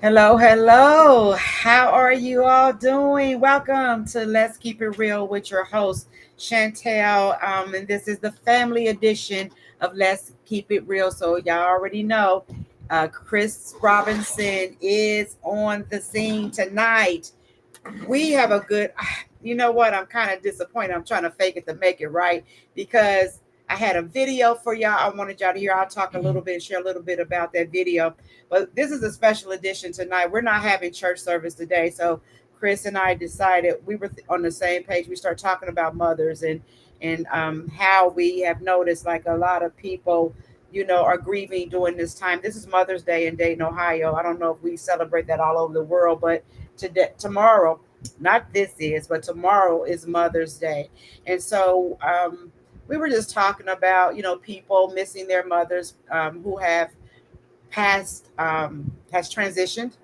Hello, hello. How are you all doing? Welcome to Let's Keep It Real with your host, Chantel. And this is the family edition of Let's Keep It Real. So, y'all already know Chris Robinson is on the scene tonight. We have a good, you know what? I'm kind of disappointed. I'm trying to fake it to make it right because I had a video for y'all. I wanted y'all to hear. I'll talk a little bit, share a little bit about that video. But this is a special edition tonight. We're not having church service today. So Chris and I decided we were on the same page. We start talking about mothers and how we have noticed like a lot of people, are grieving during this time. This is Mother's Day in Dayton, Ohio. I don't know if we celebrate that all over the world, but tomorrow, not this is, but tomorrow is Mother's Day. And so we were just talking about, people missing their mothers who have passed, has transitioned,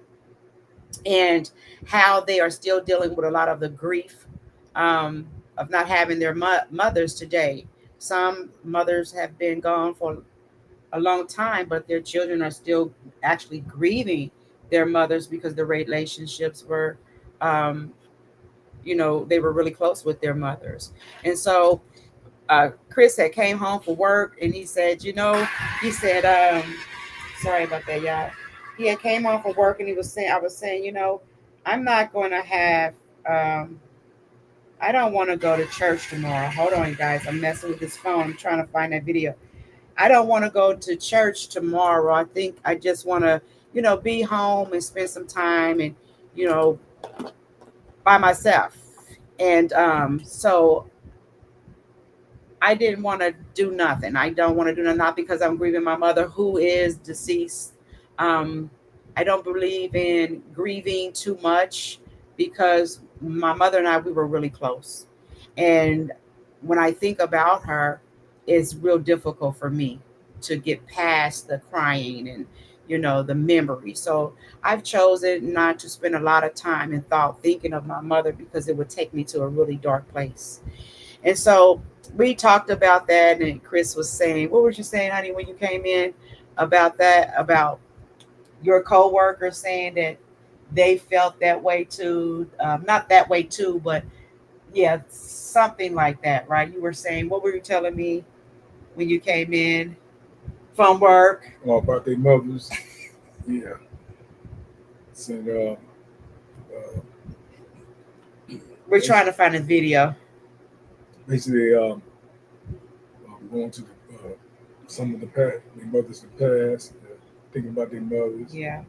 and how they are still dealing with a lot of the grief um, of not having their mothers today. Some mothers have been gone for a long time, but their children are still actually grieving their mothers because the relationships were, um, they were really close with their mothers. And so Chris had came home from work and he said, he said, sorry about that, y'all. He had came home from work and I was saying, I'm not going to have, um, I don't want to go to church tomorrow. Hold on, guys. I'm messing with this phone. I'm trying to find that video. I don't want to go to church tomorrow. I think I just want to, be home and spend some time and, you know, by myself. And so I didn't want to do nothing. I don't want to do nothing, not because I'm grieving my mother who is deceased. Um, I don't believe in grieving too much because my mother and I, we were really close. And when I think about her, it's real difficult for me to get past the crying and, the memory. So I've chosen not to spend a lot of time and thought thinking of my mother because it would take me to a really dark place. And so we talked about that, and Chris was saying, "What was you saying, honey, when you came in about that? About your coworker saying that they felt that way too? Not that way too, but yeah, something like that, right? You were saying, what were you telling me when you came in from work? Oh, about their mothers. Yeah. And We're they trying to find a video. basically going to some of their mothers in the past, thinking about their mothers, Yeah,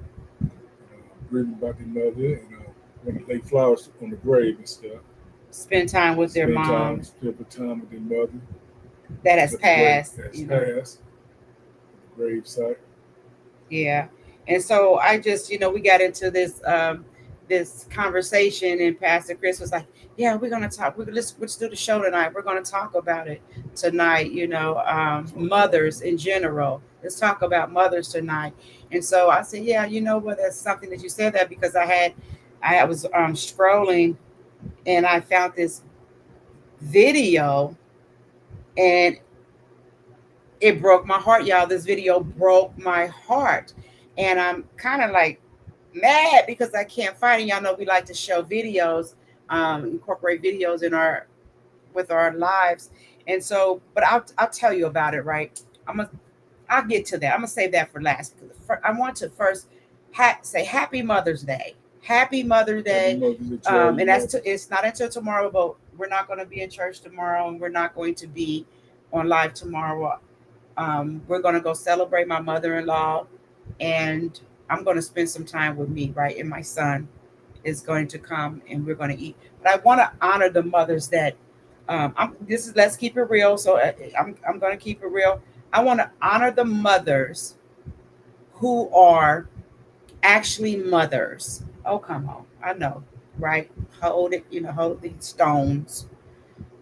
grieving about their mother, and want to lay flowers on the grave and stuff. spend time with their moms Spend time with their mother that has at the grave passed. that's passed, at the grave site. Yeah. And so I just, we got into this conversation and Pastor Chris was like, yeah, we're gonna talk. Let's do the show tonight. We're gonna talk about it tonight, Okay. mothers in general. Let's talk about mothers tonight. And so I said, yeah, you know what, that's something that you said that because I was scrolling and I found this video and it broke my heart, y'all. This video broke my heart. And I'm kind of like mad because I can't find it. Y'all know we like to show videos, incorporate videos in our with our lives. And so, but I'll tell you about it, right? I'm gonna I'll get to that. I'm gonna save that for last because I want to first say Happy Mother's Day. Happy Mother's Happy Day. mothers to all your And mothers. it's not until tomorrow, but we're not going to be in church tomorrow, and we're not going to be on live tomorrow. We're going to go celebrate my mother-in-law, and I'm going to spend some time with me, right? And my son is going to come, and we're going to eat. But I want to honor the mothers that. This is let's keep it real. So I'm going to keep it real. I want to honor the mothers who are actually mothers. Oh, come on. I know, right? Hold it, hold these stones.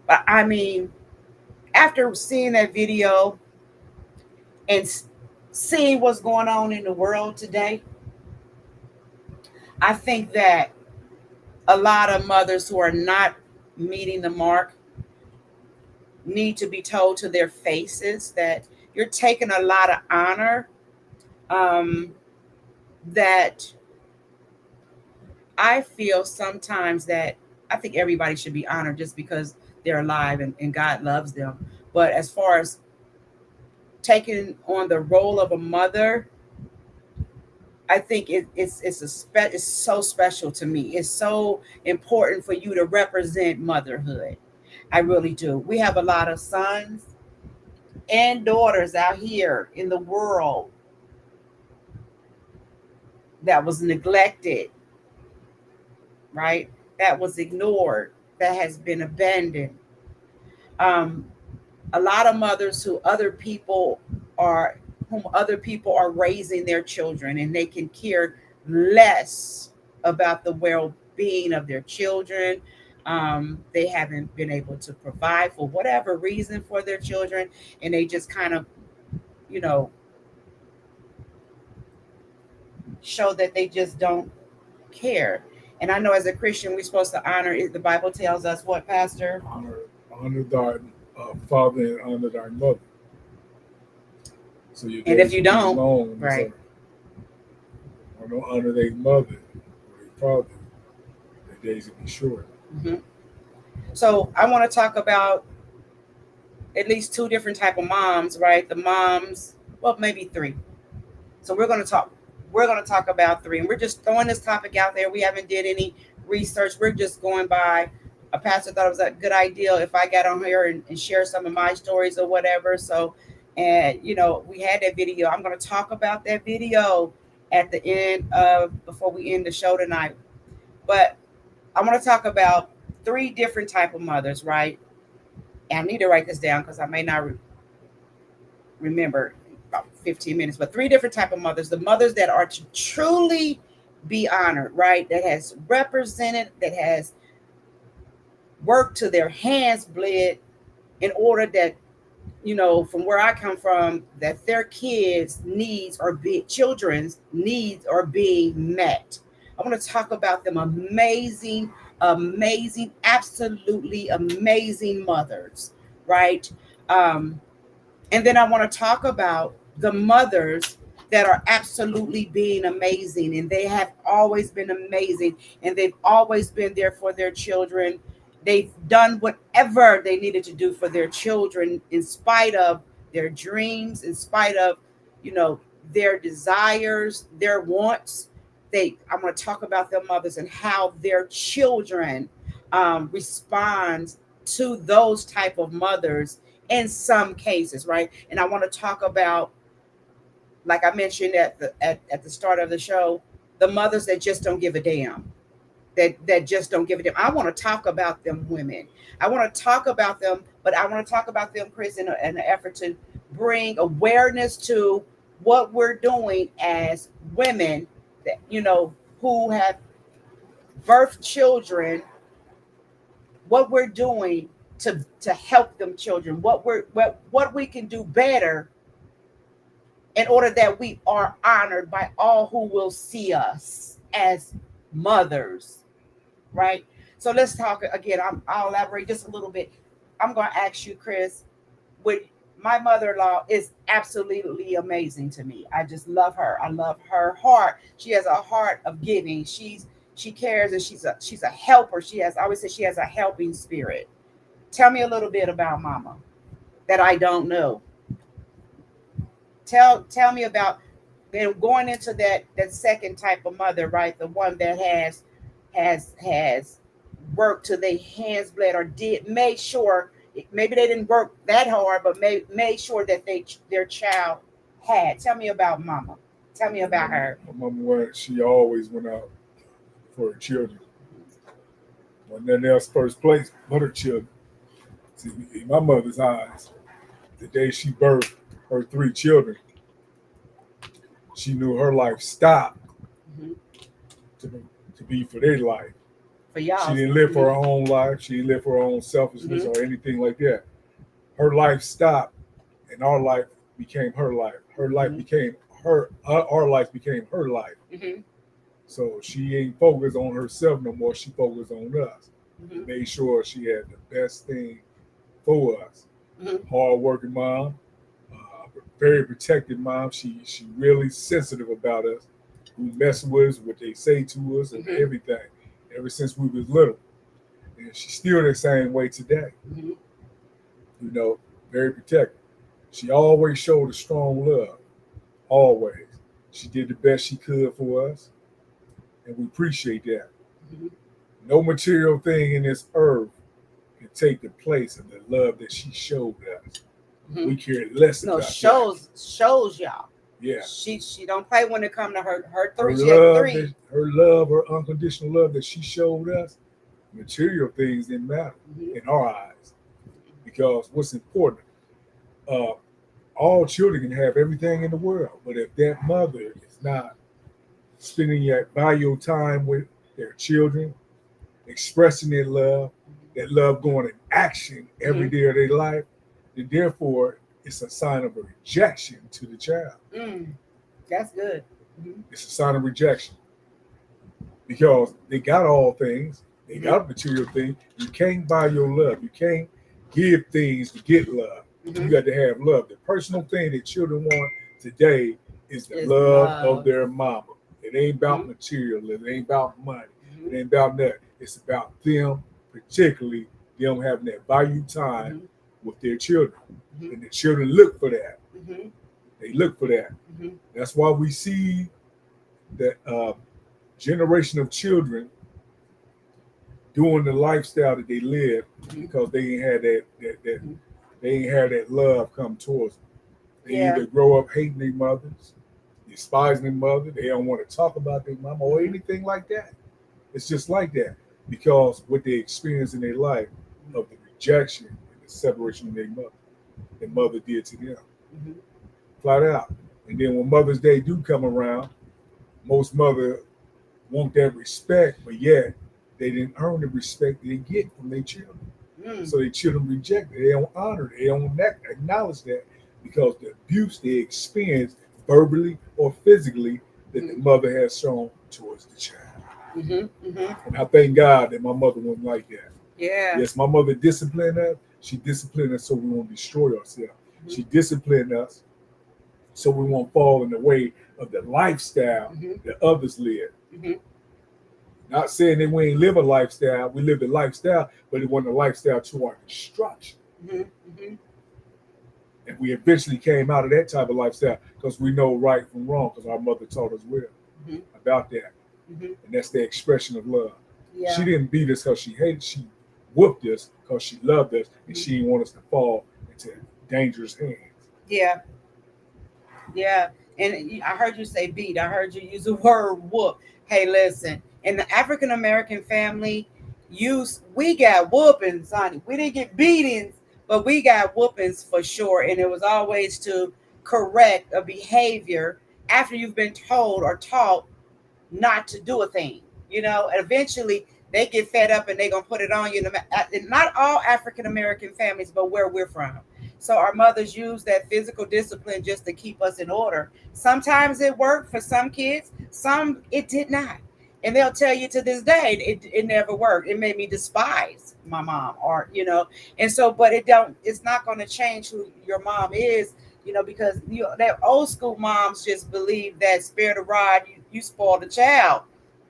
But I mean, after seeing that video and seeing what's going on in the world today, I think that a lot of mothers who are not meeting the mark need to be told to their faces that you're taking a lot of honor, um, that I feel sometimes that I think everybody should be honored just because they're alive and God loves them. But as far as taking on the role of a mother, I think it's so special to me. It's so important for you to represent motherhood. I really do. We have a lot of sons and daughters out here in the world that was neglected, right? That was ignored, that has been abandoned. Um, a lot of mothers are whom other people are raising their children, and they can care less about the well-being of their children. They haven't been able to provide for whatever reason for their children, and they just kind of, you know, show that they just don't care. And I know as a Christian, we're supposed to honor it. The Bible tells us what, Pastor? Honor thy father and honor thy mother. So your And days if you will be don't, long. right? So, or don't honor their mother or their father, their days will be short. Hmm. So I want to talk about at least two different type of moms, right? The moms, well, maybe three. So we're going to talk about three, and we're just throwing this topic out there. We haven't did any research. We're just going by a pastor thought it was a good idea if I got on here and share some of my stories or whatever. So, and we had that video. I'm going to talk about that video at the end of before we end the show tonight. But I want to talk about three different type of mothers, right? And I need to write this down because I may not remember about 15 minutes, but three different type of mothers. The mothers that are to truly be honored, right? That has represented, that has worked to their hands bled in order that, from where I come from, that their children's needs are being met. I want to talk about them amazing, absolutely amazing mothers, right? Um, and then I want to talk about the mothers that are absolutely being amazing, and they have always been amazing, and they've always been there for their children. They've done whatever they needed to do for their children in spite of their dreams, in spite of, you know, their desires, their wants. I'm going to talk about their mothers and how their children respond to those type of mothers in some cases, right? And I want to talk about, like I mentioned at the start of the show, the mothers that just don't give a damn, that just don't give a damn. I want to talk about them women. I want to talk about them, but I want to talk about them, Chris, in an effort to bring awareness to what we're doing as women that who have birthed children, what we're doing to help them children, what we can do better in order that we are honored by all who will see us as mothers, right? So let's talk again. I'll elaborate just a little bit. I'm going to ask you, Chris, would my mother-in-law is absolutely amazing to me. I just love her. I love her heart. She has a heart of giving. She cares, and she's a helper. I always say she has a helping spirit. Tell me a little bit about Mama that I don't know. Tell me about then going into that second type of mother, right? The one that has worked till their hands bled or did made sure, maybe they didn't work that hard, but made sure that their child had. Tell me about Mama. Tell me about her. My mama, she always went out for her children. When nothing else first place but her children. See, in my mother's eyes, the day she birthed her three children, she knew her life stopped Hmm. to be for their life. For y'all. She didn't live for her own life. She didn't live for her own selfishness or anything like that. Her life stopped, and our life became her life. Her life became her. Our life became her life. Mm-hmm. So she ain't focused on herself no more. She focused on us. Mm-hmm. Made sure she had the best thing for us. Mm-hmm. Hard-working mom, very protected mom. She really sensitive about us. who mess with us, what they say to us, and Mhm. everything. Ever since we was little, and she's still the same way today. Mhm. You know, very protective. She always showed a strong love. Always, she did the best she could for us, and we appreciate that. Mhm. No material thing in this earth can take the place of the love that she showed us. Mhm. We care less No, about that. shows y'all. Yeah, She don't play when it come to her her three. She had love, three. her unconditional love that she showed us. Material things didn't matter Mhm. in our eyes because what's important. Uh, all children can have everything in the world, but if that mother is not spending that valuable time with their children, expressing that love going in action every Mhm. day of their life, then therefore it's a sign of a rejection to the child. Mm, that's good. Mhm. It's a sign of rejection because they got all things, they Mhm. got material things. You can't buy your love. You can't give things to get love. You Mhm. got to have love. The personal thing that children want today is the Is love of love. their mama. It ain't about Mhm. material. It ain't about money. It Mhm. ain't about nothing. It's about them, particularly them having that value time Mhm. with their children. Mhm. And the children look for that. Mhm. They look for that. Mhm. That's why we see that generation of children doing the lifestyle that they live Mhm. because they ain't had that Mhm. they ain't had that love come towards them. They Yeah. either grow up hating their mothers, despising their mother, they don't want to talk about their mama or Mhm. anything like that. It's just like that because what they experience in their life of the rejection and the separation of their mother did to them, Mhm. flat out. And then when Mother's Day do come around, most mother want that respect, but yet they didn't earn the respect they get from their children. Mm. So their children reject it. They don't honor it. They don't acknowledge that because the abuse they experience verbally or physically that the Mhm. mother has shown towards the child. Mhm. Mhm. And I thank God that my mother wasn't like that. Yeah. Yes, my mother disciplined us. She disciplined us so we won't destroy ourselves. Mhm. She disciplined us so we won't fall in the way of the lifestyle Mhm. that others live. Mhm. Not saying that we ain't live a lifestyle, we lived a lifestyle, but it wasn't a lifestyle to our destruction. Mhm. Mhm. And we eventually came out of that type of lifestyle because we know right from wrong because our mother taught us well Mhm. about that. Mhm. And that's the expression of love. She Yeah. didn't beat us because she hated, she whooped us because she loved us and Mhm. she didn't want us to fall into dangerous hands. Yeah. Yeah. And I heard you say beat. I heard you use the word whoop. Hey, listen. In the African American family, we got whoopings, honey. We didn't get beatings, but we got whoopings for sure. And it was always to correct a behavior after you've been told or taught not to do a thing, and eventually they get fed up and they're going to put it on you. Not all African American families, but where we're from. So our mothers use that physical discipline just to keep us in order. Sometimes it worked for some kids, some it did not. And they'll tell you to this day, it never worked. It made me despise my mom, and so, but it's not going to change who your mom is, because that old school moms just believe that spare the rod, you spoil the child,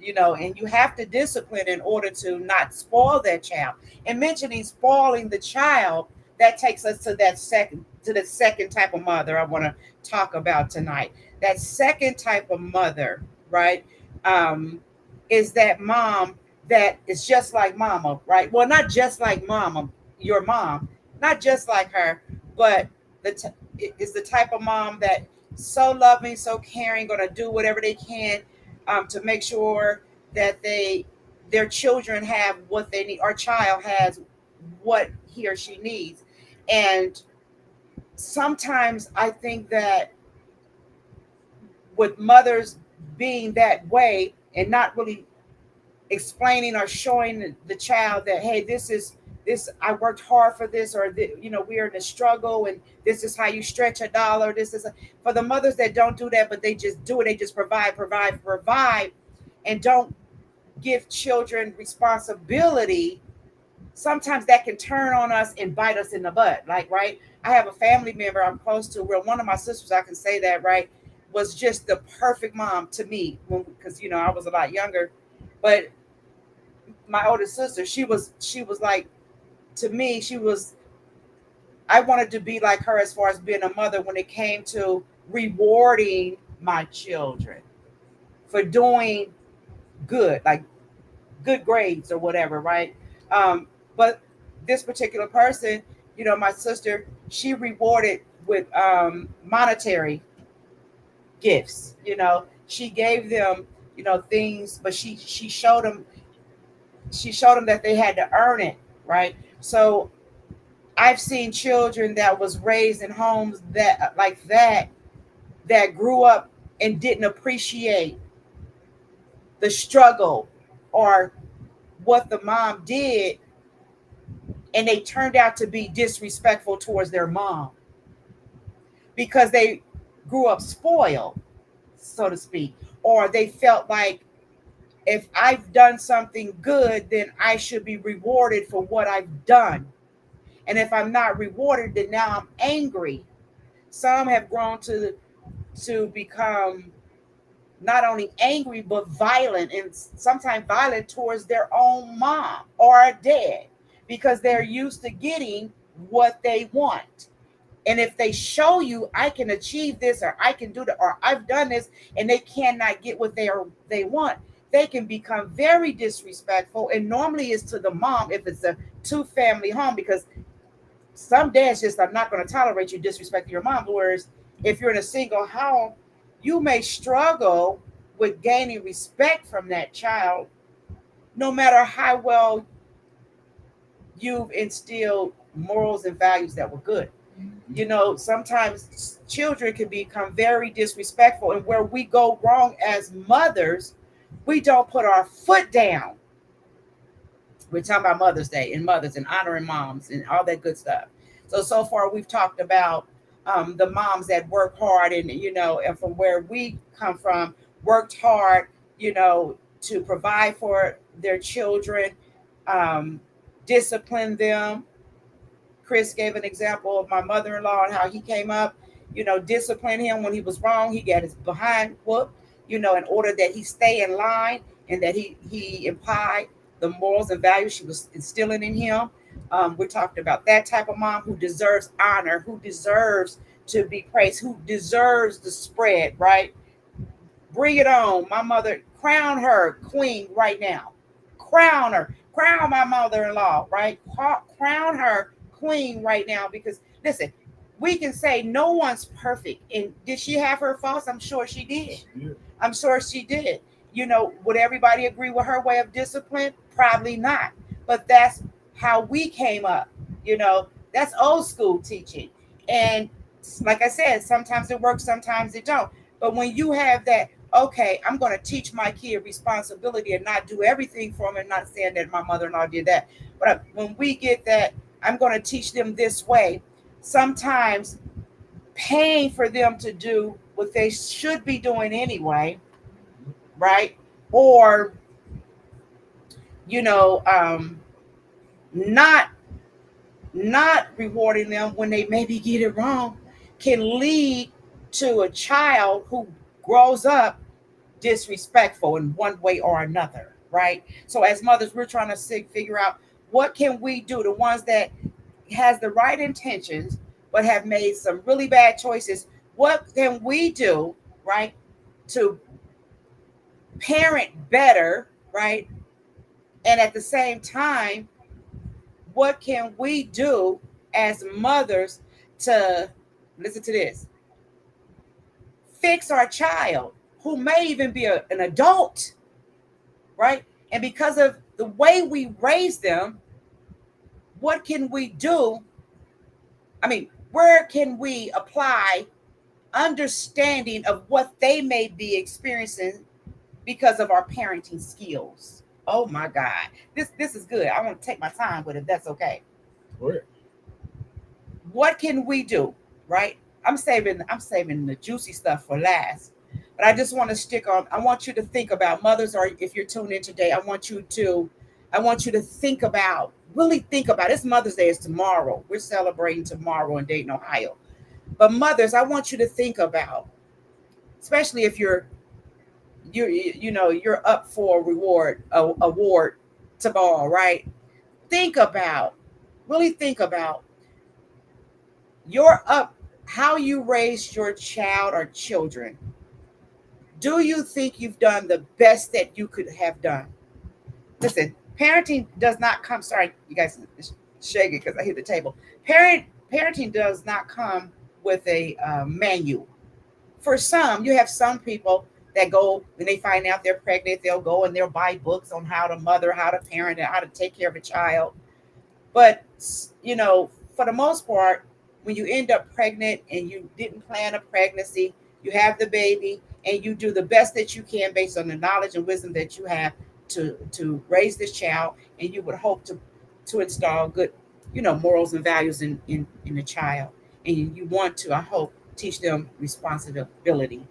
and you have to discipline in order to not spoil that child. And mentioning spoiling the child, that takes us to the second type of mother I want to talk about tonight. That second type of mother, right? Um, is that mom that is just like mama, right? Well, not just like mama, your mom, not just like her, but is the type of mom that so loving, so caring, going to do whatever they can to make sure that their children have what they need. Our child has what he or she needs, and sometimes I think that with mothers being that way and not really explaining or showing the child that, hey, this I worked hard for this, or we're in a struggle, and this is how you stretch a dollar. For the mothers that don't do that, but they just do it. They just provide, and don't give children responsibility. Sometimes that can turn on us and bite us in the butt. Like, right, I have a family member I'm close to, where one of my sisters, I can say that, right, was just the perfect mom to me, because I was a lot younger. But my older sister, she was like, to me, I wanted to be like her as far as being a mother when it came to rewarding my children for doing good, like good grades or whatever, right? But this particular person, my sister, she rewarded with monetary gifts. She gave them, things, but she showed them that they had to earn it, right? So I've seen children that was raised in homes that like that grew up and didn't appreciate the struggle or what the mom did, and they turned out to be disrespectful towards their mom because they grew up spoiled, so to speak, or they felt like if I've done something good, then I should be rewarded for what I've done. And if I'm not rewarded, then now I'm angry. Some have grown to become not only angry but violent, and sometimes violent towards their own mom or dad, because they're used to getting what they want. And if they show you, I can achieve this, or I can do that, or I've done this, and they cannot get what they want, they can become very disrespectful. And normally it's to the mom if it's a two-family home, because some dads just are not going to tolerate you disrespecting your mom. Whereas if you're in a single home, you may struggle with gaining respect from that child, no matter how well you've instilled morals and values that were good. Sometimes children can become very disrespectful, and where we go wrong as mothers, we don't put our foot down. We're talking about Mother's Day and mothers and honoring moms and all that good stuff. So far we've talked about the moms that work hard, and from where we come from, worked hard, to provide for their children, um, discipline them. Chris gave an example of my mother-in-law and how he came up, discipline him when he was wrong. He got his behind whooped, in order that he stay in line, and that he implied the morals and values she was instilling in him. We talked about that type of mom who deserves honor, who deserves to be praised, who deserves the spread, right? Bring it on. My mother, crown her queen right now. Crown her. Crown my mother-in-law, right? Crown her queen right now, because listen, we can say no one's perfect. And did she have her faults? I'm sure she did. Yeah. I'm sure she did. Would everybody agree with her way of discipline? Probably not. But that's how we came up. That's old school teaching. And like I said, sometimes it works, sometimes it don't. But when you have that, okay, I'm going to teach my kid responsibility and not do everything for them, and not saying that my mother-in-law did that. But when we get that, I'm going to teach them this way. Sometimes paying for them to do what they should be doing anyway, right? Or, not rewarding them when they maybe get it wrong can lead to a child who grows up disrespectful in one way or another, right? So as mothers, we're trying to figure out what can we do, the ones that has the right intentions but have made some really bad choices. What can we do, right, to parent better, right? And at the same time, what can we do as mothers to, listen to this, fix our child who may even be an adult, right? And because of the way we raise them, what can we do? I mean, where can we apply understanding of what they may be experiencing because of our parenting skills? Oh my God, this is good. I want to take my time with it. That's okay. Go ahead. What can we do? Right? I'm saving the juicy stuff for last. But I just want to stick on. I want you to think about mothers, or if you're tuned in today, I want you to think about, really think about. It's Mother's Day is tomorrow. We're celebrating tomorrow in Dayton, Ohio. But mothers, I want you to think about especially if you're up for a award tomorrow, right? Think about, really think about your up how you raised your child or children. Do you think you've done the best that you could have done? Listen, parenting does not come. Sorry, you guys shaking because I hit the table. Parenting does not come with a manual. For some, you have some people that go when they find out they're pregnant, they'll go and they'll buy books on how to mother, how to parent, and how to take care of a child. But for the most part, when you end up pregnant and you didn't plan a pregnancy, you have the baby and you do the best that you can based on the knowledge and wisdom that you have to raise this child, and you would hope to install good, morals and values in the child. And you want to, I hope, teach them responsibility,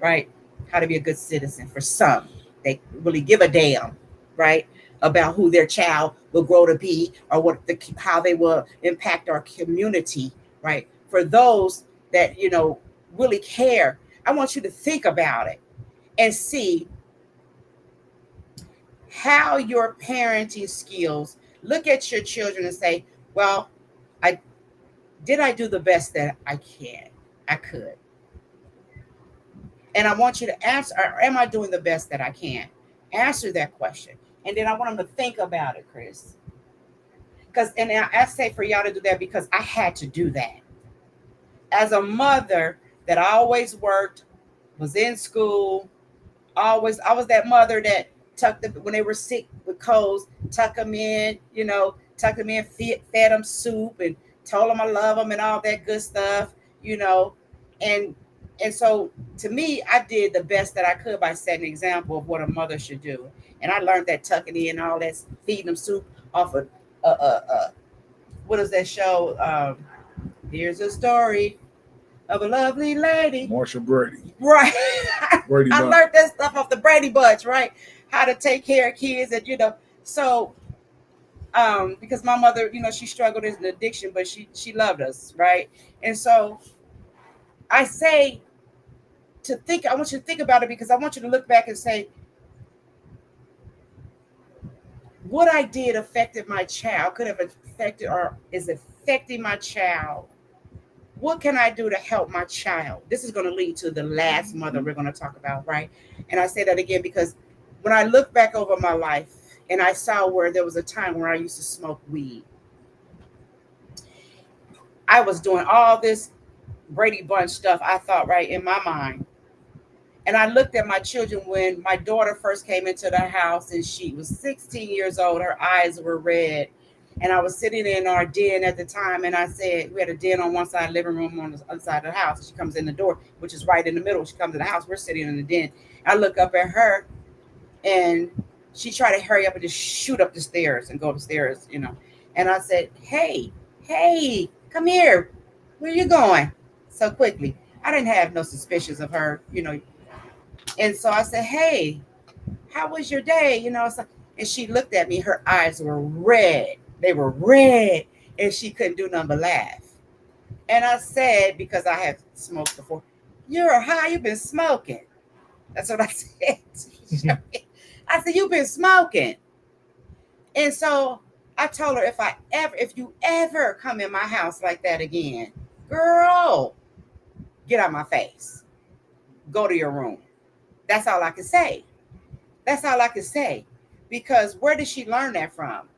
right? How to be a good citizen. For some, they really give a damn, right, about who their child will grow to be, or how they will impact our community, right? For those that really care, I want you to think about it and see how your parenting skills. Look at your children and say, well, I do the best that I could. And I want you to answer, or am I doing the best that I can? Answer that question. And then I want them to think about it, Chris. And I say for y'all to do that because I had to do that. As a mother that always worked, was in school, I was that mother that tucked them when they were sick with colds, tuck them in, fed them soup and told them I love them and all that good stuff, and so to me, I did the best that I could by setting an example of what a mother should do. And I learned that tucking in all that, feeding them soup off of what is that show? Here's a story of a lovely lady. Marsha Brady. Right. Brady I learned that stuff off the Brady Bunch, right? How to take care of kids, and so because my mother, she struggled with an addiction, but she loved us, right? And so I say I want you to think about it, because I want you to look back and say, what I did affected my child, could have affected or is affecting my child. What can I do to help my child? This is going to lead to the last mother we're going to talk about, right? And I say that again because when I look back over my life and I saw where there was a time where I used to smoke weed, I was doing all this Brady Bunch stuff, I thought, right, in my mind. And I looked at my children when my daughter first came into the house and she was 16 years old. Her eyes were red. And I was sitting in our den at the time. And I said, we had a den on one side, living room on the other side of the house. She comes in the door, which is right in the middle. She comes in the house. We're sitting in the den. I look up at her and she tried to hurry up and just shoot up the stairs and go upstairs, And I said, hey, come here. Where you going so quickly? I didn't have no suspicions of her, And so I said, hey, how was your day? And she looked at me. Her eyes were red. They were red. And she couldn't do nothing but laugh. And I said, because I had smoked before, you're high. You've been smoking. That's what I said. I said, you've been smoking. And so I told her, if you ever come in my house like that again, girl, get out my face. Go to your room. That's all I could say. Because where did she learn that from?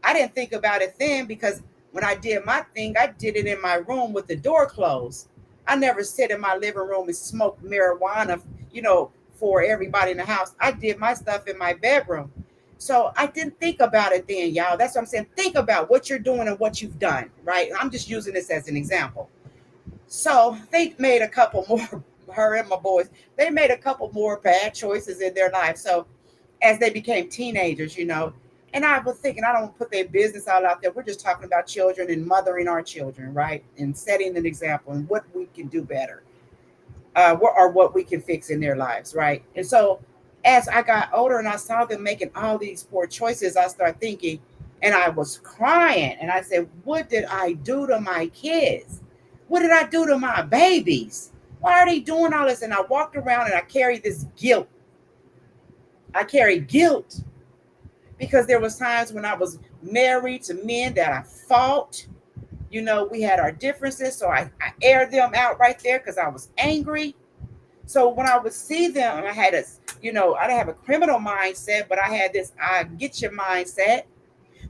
I didn't think about it then, because when I did my thing, I did it in my room with the door closed. I never sit in my living room and smoke marijuana, for everybody in the house. I did my stuff in my bedroom. So I didn't think about it then, y'all. That's what I'm saying. Think about what you're doing and what you've done, right? I'm just using this as an example. So they made a couple more, her and my boys, they made a couple more bad choices in their life. So as they became teenagers, and I was thinking, I don't want to put their business all out there. We're just talking about children and mothering our children, right? And setting an example and what we can do better, what we can fix in their lives, right? And so as I got older and I saw them making all these poor choices, I started thinking, and I was crying. And I said, what did I do to my kids? What did I do to my babies? Why are they doing all this? And I walked around and I carried this guilt. I carried guilt because there was times when I was married to men that I fought. You know, we had our differences, so I aired them out right there because I was angry. So when I would see them, I had a, you know, I didn't have a criminal mindset, but I had this I get your mindset.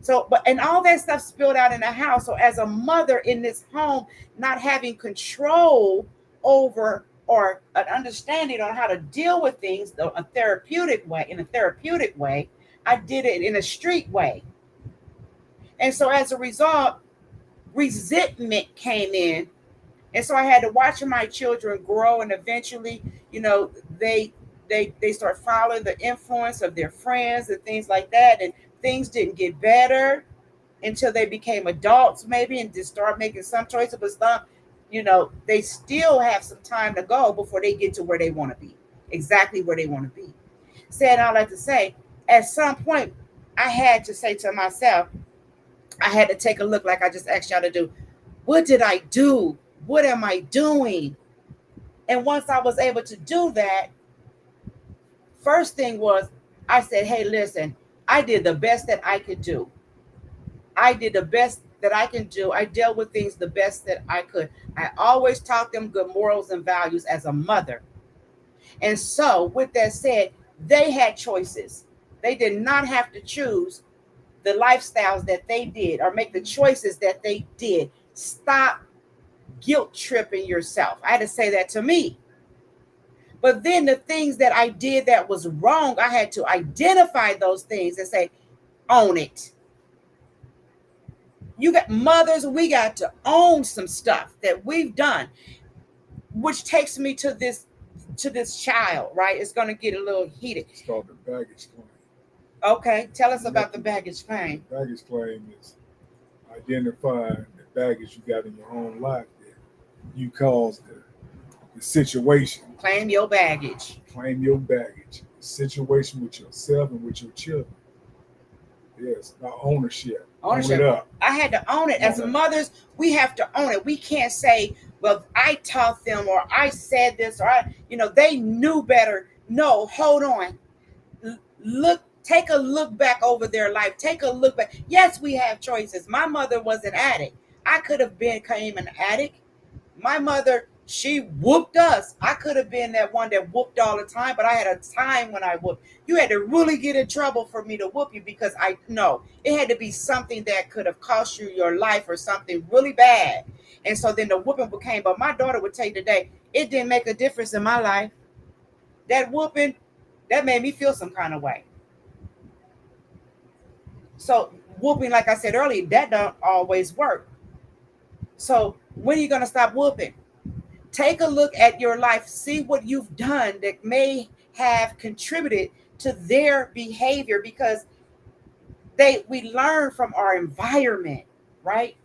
So, but and all that stuff spilled out in the house. So as a mother in this home, not having control over or an understanding on how to deal with things a therapeutic way, in a therapeutic way, I did it in a street way. And so as a result, resentment came in. And so I had to watch my children grow, and eventually, you know, they start following the influence of their friends and things like that, and things didn't get better until they became adults maybe and just start making some choices, but some, you know, they still have some time to go before they get to where they want to be, exactly where they want to be. Saying I like to say, at some point, I had to say to myself, I had to take a look, like I just asked y'all to do. What did I do? What am I doing? And once I was able to do that, first thing was I said, hey, listen, I did the best that I could do. I did the best that I can do. I dealt with things the best that I could. I always taught them good morals and values as a mother. And so, with that said, they had choices. They did not have to choose the lifestyles that they did or make the choices that they did. Stop guilt tripping yourself. I had to say that to me. But then the things that I did that was wrong, I had to identify those things and say, own it. You got mothers, we got to own some stuff that we've done, which takes me to this child, right? It's going to get a little heated. It's called the baggage claim. Okay, tell us about the baggage claim. The baggage claim is identifying the baggage you got in your own life that you caused the situation. Claim your baggage. Claim your baggage. The situation with yourself and with your children. Yes, about ownership. Ownership. Own it up. I had to own it. As mothers, we have to own it. We can't say, well, I taught them or I said this or they knew better. No, hold on. Look, take a look back over their life. Take a look back. Yes, we have choices. My mother was an addict. I could have became an addict. My mother, she whooped us. I could have been that one that whooped all the time, but I had a time when I whooped. You had to really get in trouble for me to whoop you because I know it had to be something that could have cost you your life or something really bad. And so then the whooping became, but my daughter would tell you today, it didn't make a difference in my life. That whooping, that made me feel some kind of way. So whooping, like I said earlier, that don't always work. So when are you going to stop whooping? Take a look at your life, see what you've done that may have contributed to their behavior, because we learn from our environment, right?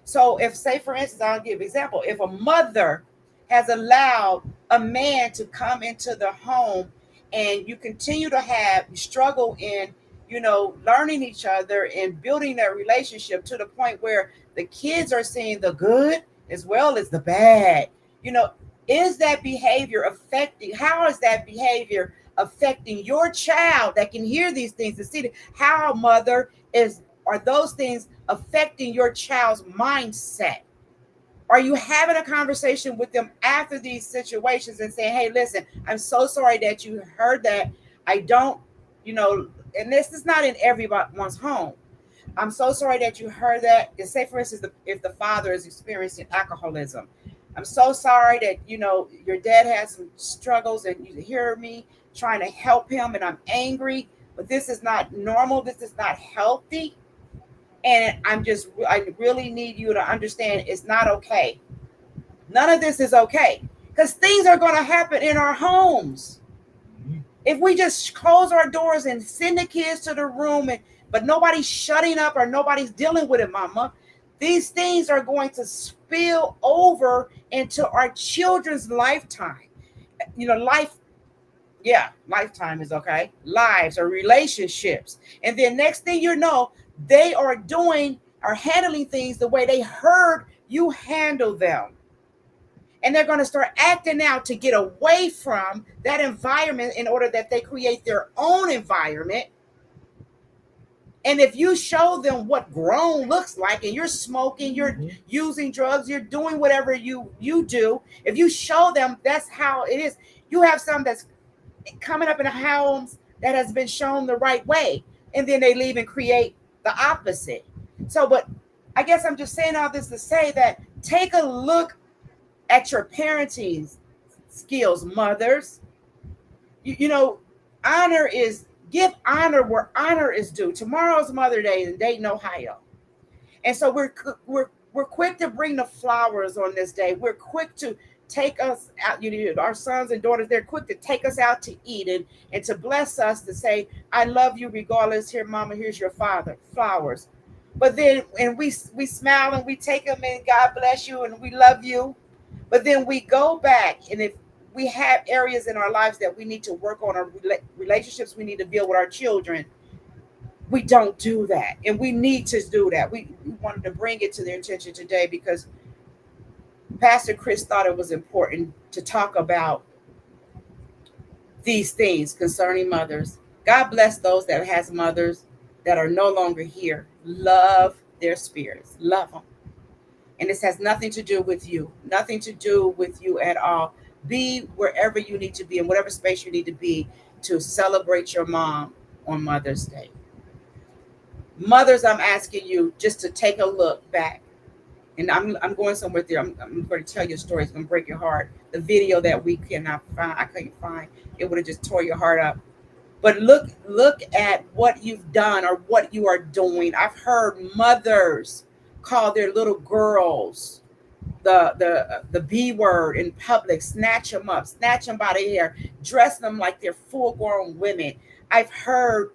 So if, say for instance, I'll give an example. If a mother has allowed a man to come into the home and you continue to have struggle in, learning each other and building that relationship to the point where the kids are seeing the good as well as the bad, is that behavior affecting, how is that behavior affecting your child that can hear these things and see how, mother, are those things affecting your child's mindset? Are you having a conversation with them after these situations and saying, hey, listen, I'm so sorry that you heard that. I don't, and this is not in everyone's home. I'm so sorry that you heard that. And say, for instance, if the father is experiencing alcoholism, I'm so sorry that, your dad has some struggles and you hear me trying to help him and I'm angry, but this is not normal. This is not healthy. And I really need you to understand it's not okay. None of this is okay because things are going to happen in our homes. If we just close our doors and send the kids to the room, but nobody's shutting up or nobody's dealing with it, mama, these things are going to spill over into our children's lifetime. Lifetime is okay. Lives or relationships. And then next thing you know, they are handling things the way they heard you handle them. And they're going to start acting out to get away from that environment in order that they create their own environment. And if you show them what grown looks like, and you're smoking, you're using drugs, you're doing whatever you do, if you show them that's how it is, you have some that's coming up in homes that has been shown the right way, and then they leave and create the opposite. So, but I guess I'm just saying all this to say that take a look at your parenting skills, mothers. You know, give honor where honor is due. Tomorrow's Mother Day in Dayton, Ohio, and so we're quick to bring the flowers on this day. We're quick to take us out. Our sons and daughters, they're quick to take us out to eat and to bless us, to say, "I love you regardless. Here, Mama, here's your flowers." But then, and we smile and we take them and God bless you and we love you. But then we go back, and if we have areas in our lives that we need to work on, our relationships we need to build with our children, we don't do that. And we need to do that. We wanted to bring it to their attention today because Pastor Chris thought it was important to talk about these things concerning mothers. God bless those that has mothers that are no longer here. Love their spirits. Love them. And this has nothing to do with you. Nothing to do with you at all. Be wherever you need to be, in whatever space you need to be, to celebrate your mom on Mother's Day. Mothers, I'm asking you just to take a look back. And I'm going somewhere there. I'm going to tell you a story. It's going to break your heart. The video that we cannot find, I couldn't find. It would have just tore your heart up. But look at what you've done or what you are doing. I've heard mothers call their little girls the B word in public, snatch them up, snatch them by the hair, dress them like they're full-grown women. I've heard,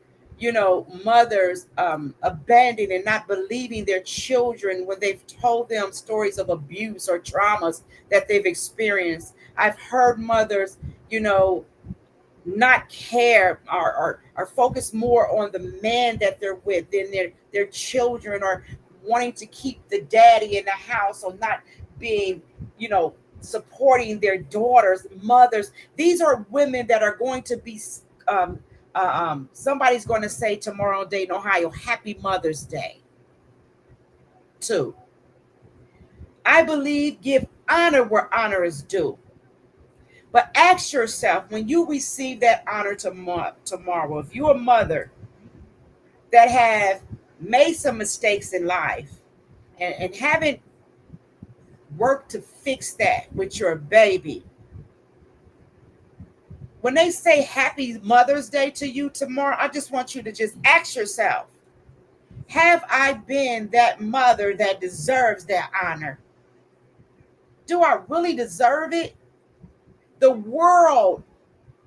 mothers abandoning and not believing their children when they've told them stories of abuse or traumas that they've experienced. I've heard mothers, not care or focus more on the man that they're with than their children, or wanting to keep the daddy in the house, or not being, supporting their daughters, mothers. These are women that are going to be, somebody's going to say tomorrow in Dayton, Ohio, Happy Mother's Day. 2, I believe give honor where honor is due. But ask yourself, when you receive that honor tomorrow, if you're a mother that have made some mistakes in life and haven't worked to fix that with your baby, when they say Happy Mother's Day to you tomorrow, I just want you to just ask yourself, have I been that mother that deserves that honor? Do I really deserve it? The world,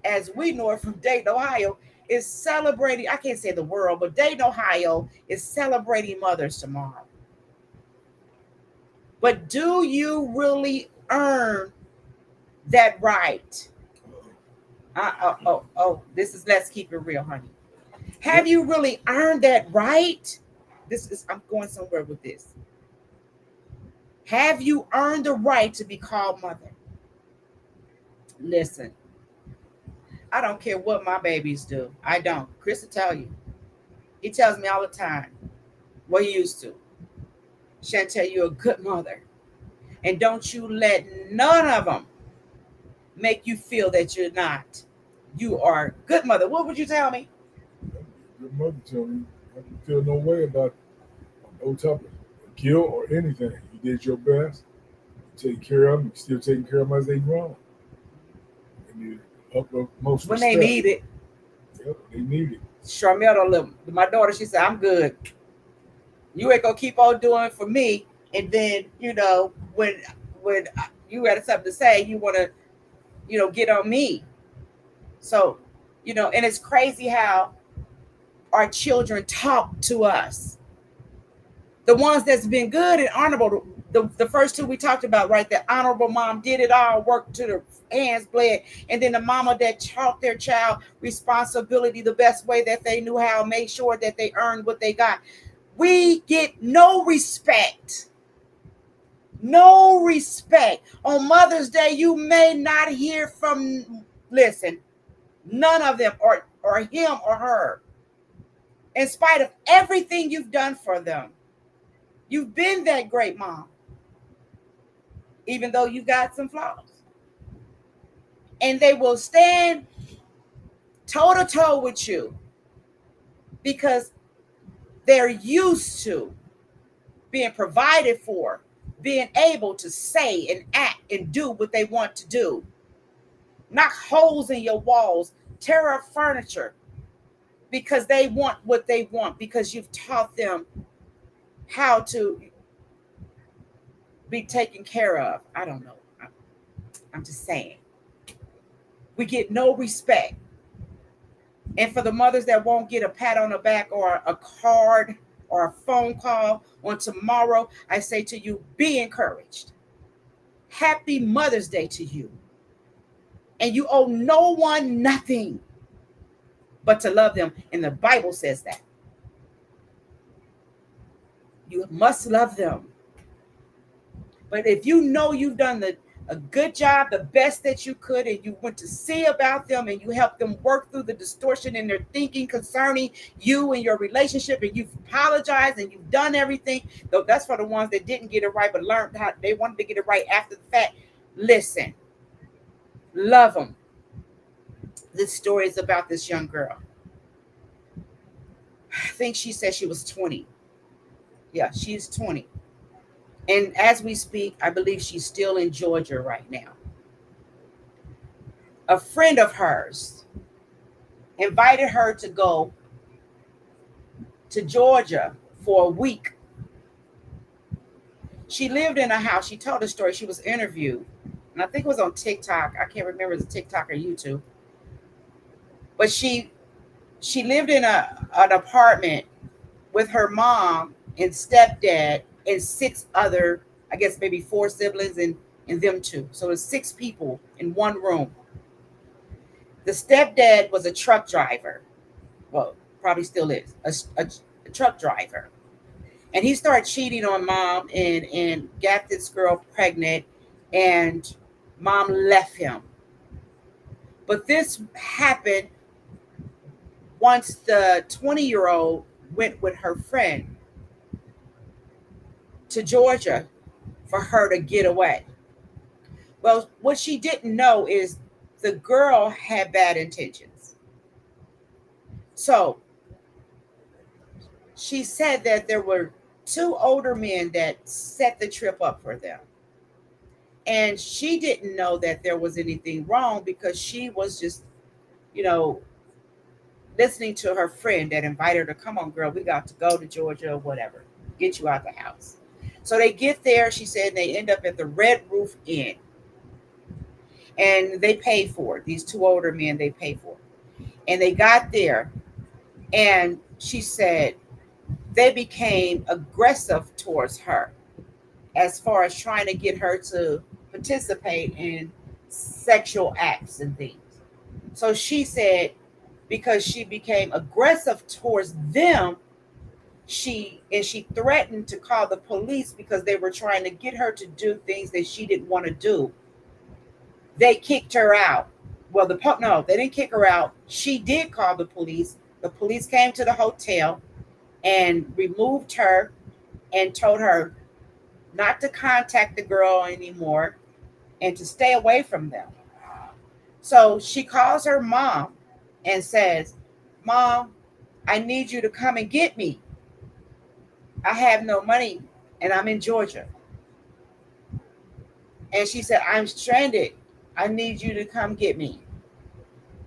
as we know it from Dayton, Ohio, is celebrating, I can't say the world, but Dayton, Ohio is celebrating mothers tomorrow. But do you really earn that right? This is Let's Keep It Real, honey. Have you really earned that right? I'm going somewhere with this. Have you earned the right to be called mother? Listen, I don't care what my babies do. I don't. Chris will tell you. He tells me all the time what he used to. Chantel, you're a good mother. And don't you let none of them make you feel that you're not. You are a good mother. What would you tell me? Good mother tell me I don't feel no way about no type of guilt or anything. You did your best. You take care of them. You're still taking care of them as they grow. Most when they need it. Yep, they need it. Charmel, my daughter, she said, I'm good. You ain't gonna keep on doing for me. And then, when you had something to say, you want to, get on me. So, and it's crazy how our children talk to us. The ones that's been good and honorable, the first 2 we talked about, right? The honorable mom did it all, worked to the hands bled. And then the mama that taught their child responsibility the best way that they knew how, made sure that they earned what they got. We get no respect No respect. On Mother's Day, you may not hear from, listen, none of them, or him or her, in spite of everything you've done for them. You've been that great mom, even though you got some flaws. And they will stand toe to toe with you because they're used to being provided for, being able to say and act and do what they want to do. Knock holes in your walls, tear up furniture because they want what they want, because you've taught them how to be taken care of. I don't know. I'm just saying. We get no respect. And for the mothers that won't get a pat on the back or a card or a phone call on tomorrow, I say to you, be encouraged. Happy Mother's Day to you. And you owe no one nothing but to love them. And the Bible says that. You must love them. But if you know you've done a good job, the best that you could, and you went to see about them and you helped them work through the distortion in their thinking concerning you and your relationship, and you've apologized and you've done everything, though that's for the ones that didn't get it right but learned how they wanted to get it right after the fact. Listen, love them. This story is about this young girl. I think she said she was 20. Yeah, she's 20. And as we speak, I believe she's still in Georgia right now. A friend of hers invited her to go to Georgia for a week. She lived in a house. She told a story. She was interviewed. And I think it was on TikTok. I can't remember if it was TikTok or YouTube. But she lived in an apartment with her mom and stepdad and 6 other, I guess maybe 4 siblings and them 2. So it's 6 people in one room. The stepdad was a truck driver. Well, probably still is a truck driver. And he started cheating on mom and got this girl pregnant, and mom left him. But this happened once the 20-year-old went with her friend to Georgia for her to get away. Well, what she didn't know is the girl had bad intentions. So she said that there were 2 older men that set the trip up for them. And she didn't know that there was anything wrong because she was just, listening to her friend that invited her, come on, girl, we got to go to Georgia or whatever, get you out the house. So they get there, she said, they end up at the Red Roof Inn. And they paid for it. These 2 older men, they paid for it. And they got there, and she said they became aggressive towards her as far as trying to get her to participate in sexual acts and things. So she said because she became aggressive towards them, she threatened to call the police because they were trying to get her to do things that she didn't want to do. They kicked her out. Well, no, they didn't kick her out. She did call the police. The police came to the hotel and removed her and told her not to contact the girl anymore and to stay away from them. So she calls her mom and says, Mom, I need you to come and get me. I have no money and I'm in Georgia. And she said, I'm stranded. I need you to come get me.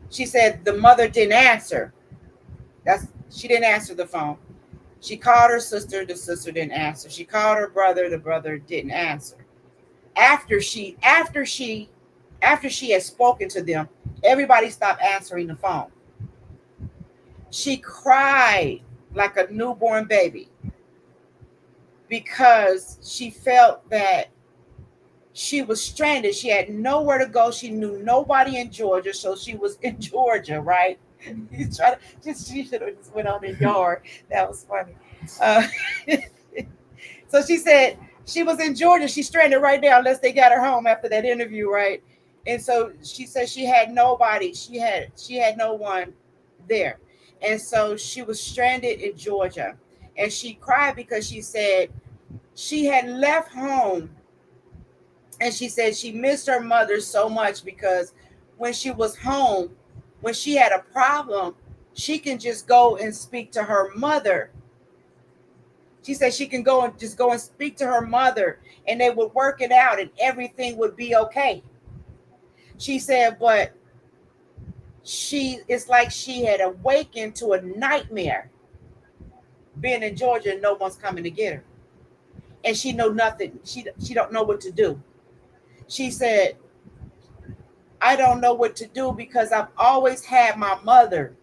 She said the mother didn't answer. She didn't answer the phone. She called her sister. The sister didn't answer. She called her brother. The brother didn't answer. After she had spoken to them, everybody stopped answering the phone. She cried like a newborn baby because she felt that she was stranded. She had nowhere to go. She knew nobody in Georgia, so she was in Georgia, right? She should have just went on the yard. That was funny. So she said, She was in Georgia. She's stranded right now unless they got her home after that interview, right? And so she said she had nobody. She had no one there. And so she was stranded in Georgia. And she cried because she said she had left home, and she said she missed her mother so much because when she was home, when she had a problem, she can just go and speak to her mother. She said she can go and speak to her mother, and they would work it out and everything would be okay. She said, but it's like she had awakened to a nightmare being in Georgia and no one's coming to get her. And she know nothing. She don't know what to do. She said, I don't know what to do because I've always had my mother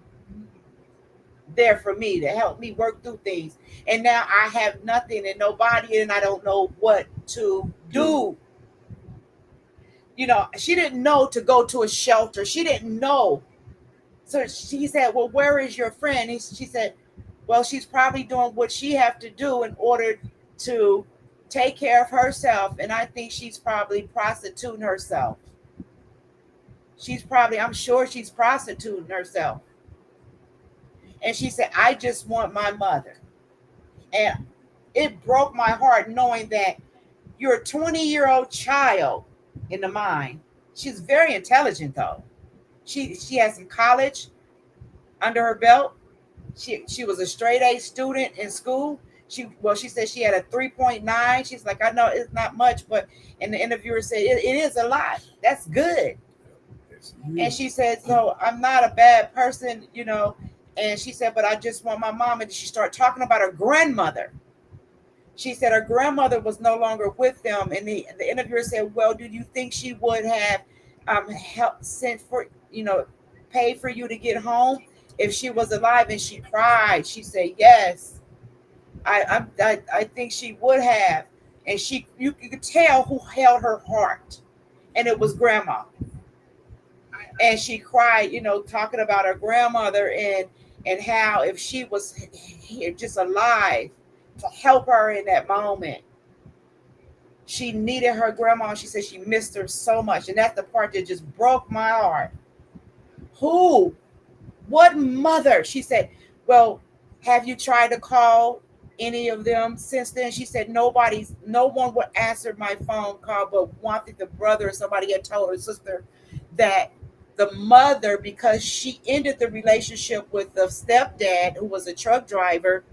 there for me to help me work through things. And now I have nothing and nobody, and I don't know what to do. She didn't know to go to a shelter. She didn't know. So she said, well, where is your friend? She said, well, she's probably doing what she have to do in order to take care of herself. And I think she's probably prostituting herself. I'm sure she's prostituting herself. And she said, I just want my mother. And it broke my heart knowing that you're a 20-year-old child in the mind. She's very intelligent, though. She has some college under her belt. She was a straight A student in school. She said she had a 3.9. She's like, I know it's not much, but and the interviewer said it is a lot. That's good. And she said, so I'm not a bad person, And she said, but I just want my mom. And she started talking about her grandmother. She said her grandmother was no longer with them. And the interviewer said, well, do you think she would have helped sent for, paid for you to get home if she was alive? And she cried. She said, yes, I think she would have. And you could tell who held her heart. And it was grandma. And she cried, talking about her grandmother and how if she was here just alive to help her in that moment. She needed her grandma. She said she missed her so much. And that's the part that just broke my heart. What mother? She said, well, have you tried to call any of them since then? She said, no one would answer my phone call, but wanted the brother or somebody had told her sister that the mother, because she ended the relationship with the stepdad, who was a truck driver,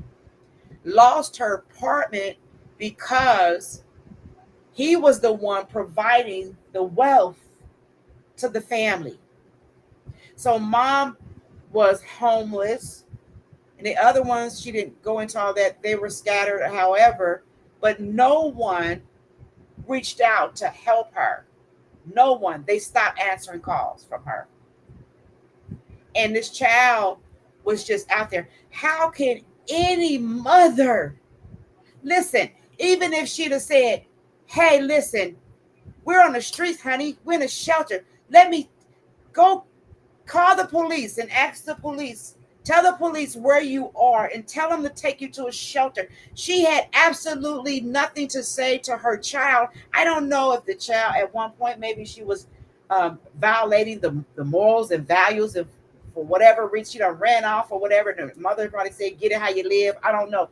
lost her apartment because he was the one providing the wealth to the family. So mom was homeless, and the other ones, she didn't go into all that. They were scattered, however, but no one reached out to help her. No one. They stopped answering calls from her. And this child was just out there. How can any mother listen? Even if she'd have said, hey, listen, we're on the streets, honey. We're in a shelter. Let me go call the police and ask the police. Tell the police where you are and tell them to take you to a shelter. She had absolutely nothing to say to her child. I don't know if the child at one point, maybe she was violating the morals and values of, for whatever reason, she done ran off or whatever. The mother probably said, get it how you live. I don't know.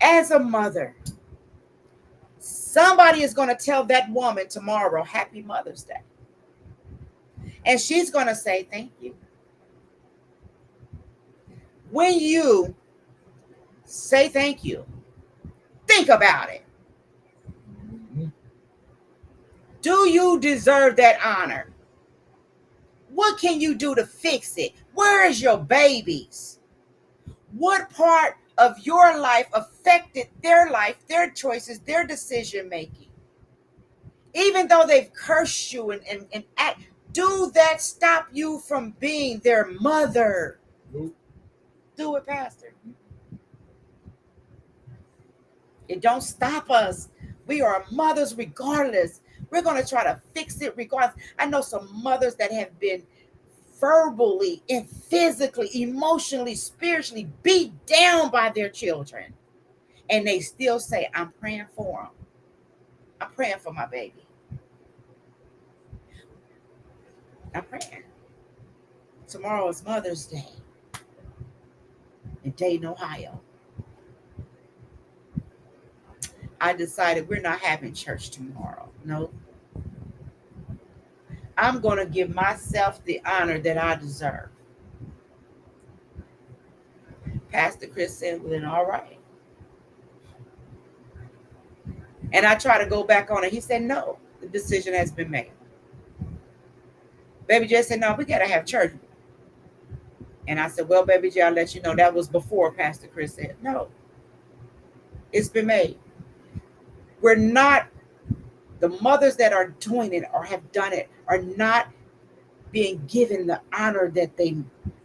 As a mother, somebody is going to tell that woman tomorrow, Happy Mother's Day. And she's going to say, thank you. When you say thank you, think about it. Do you deserve that honor? What can you do to fix it? Where is your babies? What part of your life affected their life, their choices, their decision making? Even though they've cursed you and act, do that stop you from being their mother? Nope. Do it, Pastor. It don't stop us. We are mothers regardless. We're going to try to fix it regardless. I know some mothers that have been verbally and physically, emotionally, spiritually beat down by their children. And they still say, I'm praying for them. I'm praying for my baby. I'm praying. Tomorrow is Mother's Day in Dayton, Ohio. I decided we're not having church tomorrow. No. I'm going to give myself the honor that I deserve. Pastor Chris said, well, then all right. And I try to go back on it. He said, no, the decision has been made. Baby J said, no, we got to have church. And I said, well, Baby J, I'll let you know that was before Pastor Chris said, no, it's been made. We're not, the mothers that are doing it or have done it are not being given the honor that they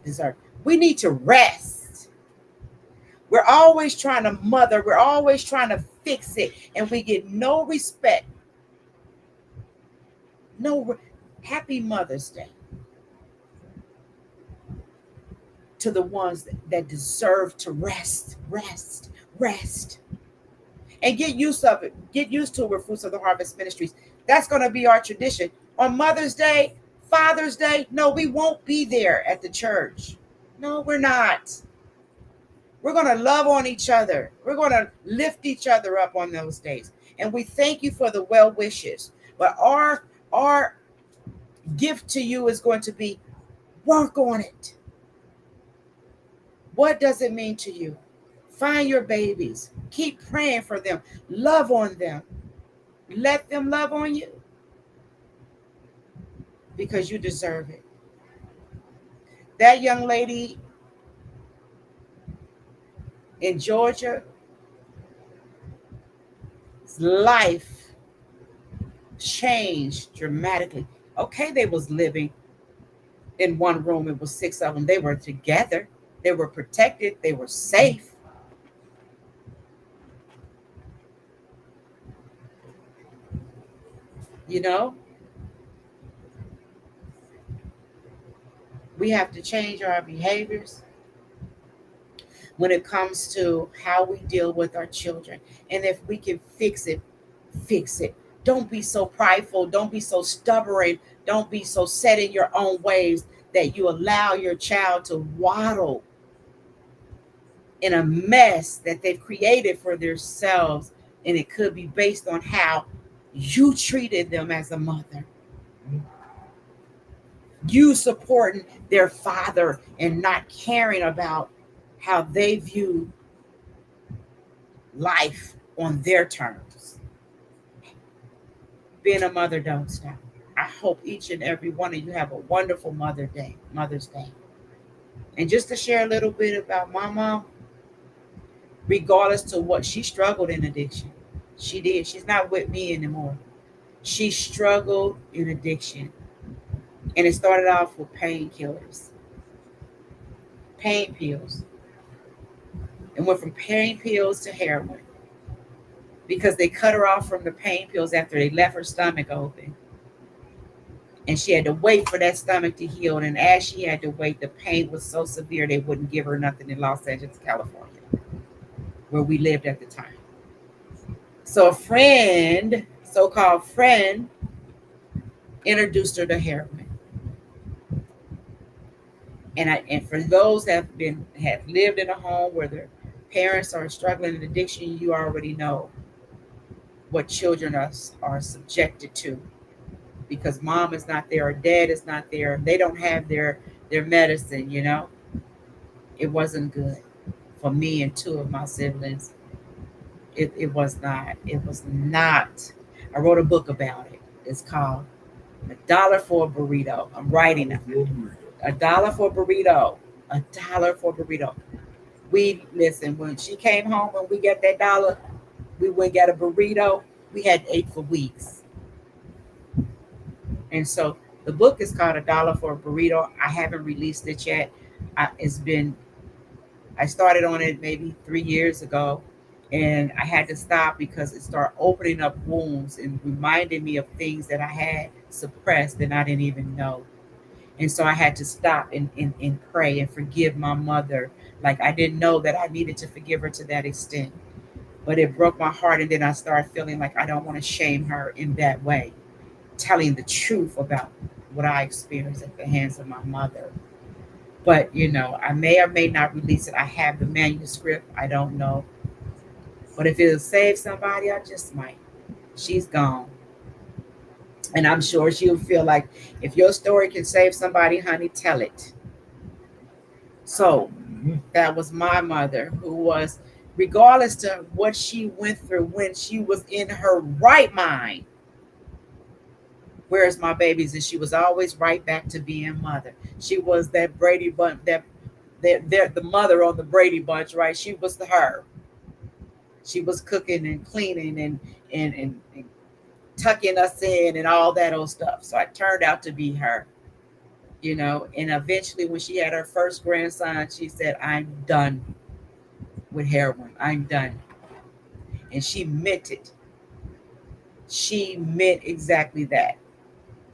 deserve. We need to rest. We're always trying to mother. We're always trying to fix it. And we get no respect. No, happy Mother's Day to the ones that deserve to rest. And get used to it. Get used to it with Fruits of the Harvest Ministries. That's going to be our tradition. On Mother's Day, Father's Day, no, we won't be there at the church. No, we're not. We're going to love on each other. We're going to lift each other up on those days. And we thank you for the well wishes. But our gift to you is going to be work on it. What does it mean to you? Find your babies. Keep praying for them. Love on them. Let them love on you. Because you deserve it. That young lady in Georgia, life changed dramatically. Okay, they was living in one room. It was 6 of them. They were together. They were protected. They were safe. You know, we have to change our behaviors when it comes to how we deal with our children. And if we can fix it, fix it. Don't be so prideful. Don't be so stubborn. Don't be so set in your own ways that you allow your child to waddle in a mess that they've created for themselves. And it could be based on how you treated them as a mother. You supporting their father and not caring about how they view life on their terms. Being a mother don't stop. I hope each and every one of you have a wonderful Mother's Day. And just to share a little bit about my mom, regardless to what she struggled in addiction, she did. She's not with me anymore. She struggled in addiction. And it started off with painkillers, pain pills. And went from pain pills to heroin. Because they cut her off from the pain pills after they left her stomach open. And she had to wait for that stomach to heal. And as she had to wait, the pain was so severe they wouldn't give her nothing in Los Angeles, California, where we lived at the time. So a friend, so-called friend, introduced her to heroin. And for those that have lived in a home where their parents are struggling in addiction, you already know what children are subjected to. Because mom is not there or dad is not there. They don't have their medicine, you know. It wasn't good for me and 2 of my siblings. It was not. It was not. I wrote a book about it. It's called $1 for a Burrito. I'm writing it. $1 for a burrito. $1 for a burrito. We listen, when she came home and we got that $1, we went got a burrito. We had 8 for weeks. And so the book is called $1 for a Burrito. I haven't released it yet. I started on it maybe 3 years ago, and I had to stop because it started opening up wounds and reminding me of things that I had suppressed and I didn't even know. And so I had to stop and pray and forgive my mother. Like I didn't know that I needed to forgive her to that extent. But it broke my heart, and then I started feeling like I don't want to shame her in that way, telling the truth about what I experienced at the hands of my mother. But I may or may not release it. I have the manuscript. I don't know. But if it'll save somebody, I just might. She's gone. And I'm sure she'll feel like if your story can save somebody, honey, tell it. So that was my mother, who was, regardless to what she went through when she was in her right mind, where's my babies? And she was always right back to being mother. She was that Brady Bunch, that the mother on the Brady Bunch, right? She was her. She was cooking and cleaning and tucking us in and all that old stuff. So I turned out to be her, And eventually, when she had her first grandson, she said, "I'm done with heroin. I'm done." And she meant it. She meant exactly that.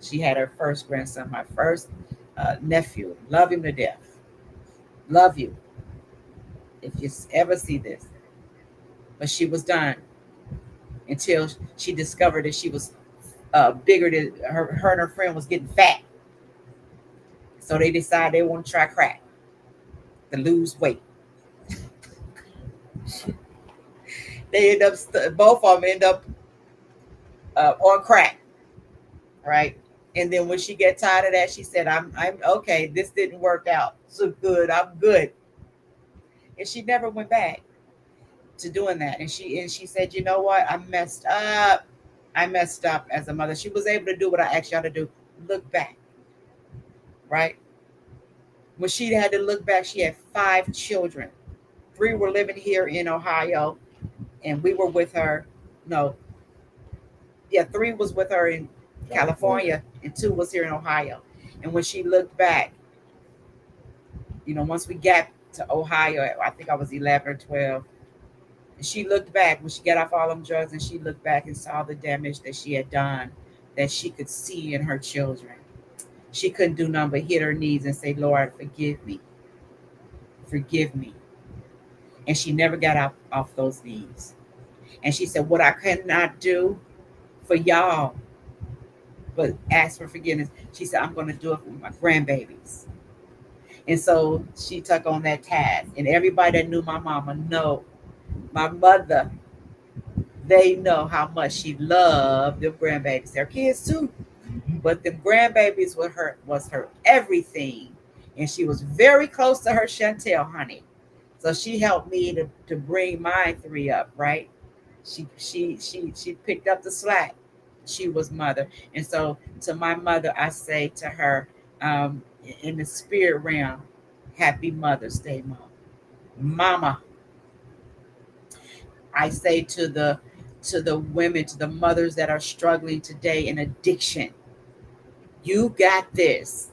She had her first grandson, my first nephew. Love him to death. Love you if you ever see this. But she was done until she discovered that she was bigger than her and her friend was getting fat. So they decided they want to try crack to lose weight. They end up, both of them end up on crack, right? And then when she get tired of that, she said, I'm okay. This didn't work out so good. I'm good. And she never went back to doing that. And she said, "You know what? I messed up. I messed up as a mother." She was able to do what I asked y'all to do. Look back, right? When she had to look back, she had 5 children. 3 were living here in Ohio, and we were with her. No, yeah, 3 was with her in California, and 2 was here in Ohio. And when she looked back, once we got to Ohio, I think I was 11 or 12. And she looked back when she got off all them drugs, and she looked back and saw the damage that she had done, that she could see in her children. She couldn't do nothing but hit her knees and say, "Lord, forgive me. Forgive me." And she never got off those knees. And she said, "What I cannot do for y'all, but ask for forgiveness." She said, "I'm going to do it for my grandbabies." And so she took on that task. And everybody that knew my mama know my mother, they know how much she loved them grandbabies. Their kids too. But the grandbabies was her everything. And she was very close to her Chantel, honey. So she helped me to bring my 3 up, right? She picked up the slack. She was mother. And so to my mother, I say to her, in the spirit realm, happy Mother's Day, Mama. I say to the women, to the mothers that are struggling today in addiction, you got this.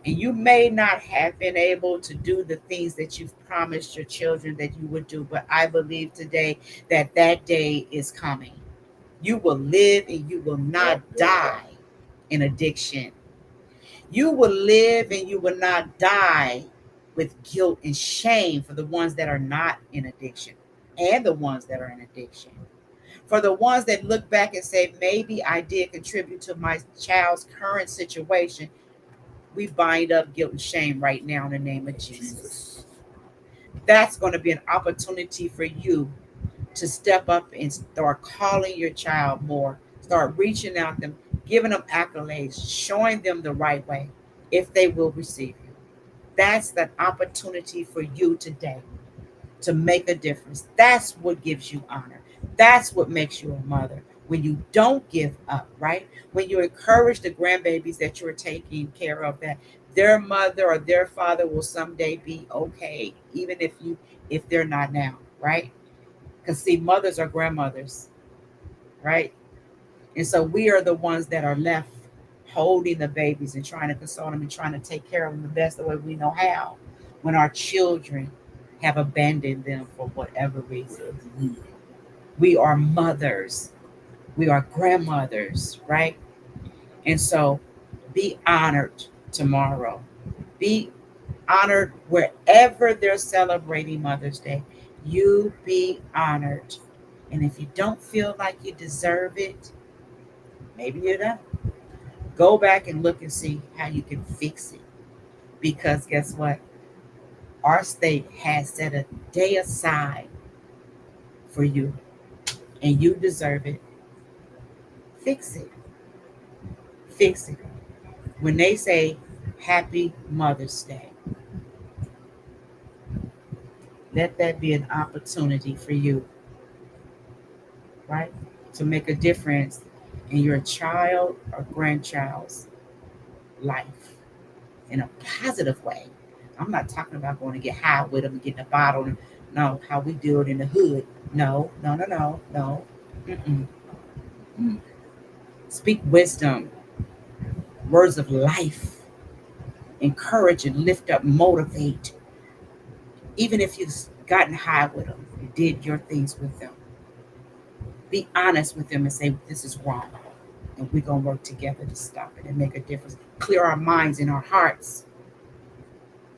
And you may not have been able to do the things that you've promised your children that you would do, but I believe today that day is coming. You will live and you will not die in addiction. You will live and you will not die with guilt and shame for the ones that are not in addiction and the ones that are in addiction. For the ones that look back and say, maybe I did contribute to my child's current situation, we bind up guilt and shame right now in the name of Jesus. That's going to be an opportunity for you to step up and start calling your child more, start reaching out to them, giving them accolades, showing them the right way if they will receive you. That's that opportunity for you today to make a difference. That's what gives you honor. That's what makes you a mother. When you don't give up, right? When you encourage the grandbabies that you're taking care of, that their mother or their father will someday be okay, even if they're not now, right? Because see, mothers are grandmothers, right? And so we are the ones that are left holding the babies and trying to console them and trying to take care of them the best the way we know how, when our children have abandoned them for whatever reason. We are mothers. We are grandmothers, right? And so be honored tomorrow. Be honored wherever they're celebrating Mother's Day. You be honored. And if you don't feel like you deserve it, maybe you don't. Go back and look and see how you can fix it. Because guess what? Our state has set a day aside for you, and you deserve it. Fix it. Fix it. When they say Happy Mother's Day, let that be an opportunity for you, right? To make a difference in your child or grandchild's life in a positive way. I'm not talking about going to get high with them and getting a bottle. No, how we do it in the hood. No, no, no, no, no. Mm-mm. Speak wisdom, words of life, encourage and lift up, motivate. Even if you've gotten high with them, you did your things with them. Be honest with them and say, this is wrong. And we're going to work together to stop it and make a difference. Clear our minds and our hearts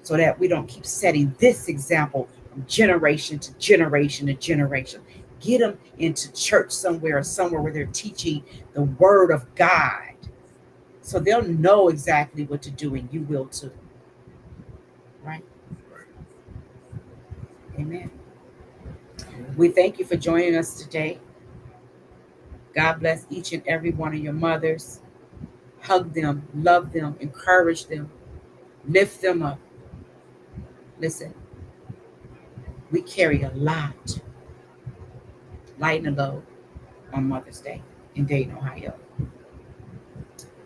so that we don't keep setting this example from generation to generation to generation. Get them into church somewhere where they're teaching the word of God. So they'll know exactly what to do, and you will too. Right? Amen. We thank you for joining us today. God bless each and every one of your mothers. Hug them, love them, encourage them, lift them up. Listen, we carry a lot. Lighten the load on Mother's Day in Dayton, Ohio.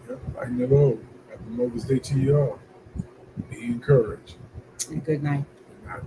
Yep, lighten the load. Happy Mother's Day to y'all. Be encouraged. And good night. Good night.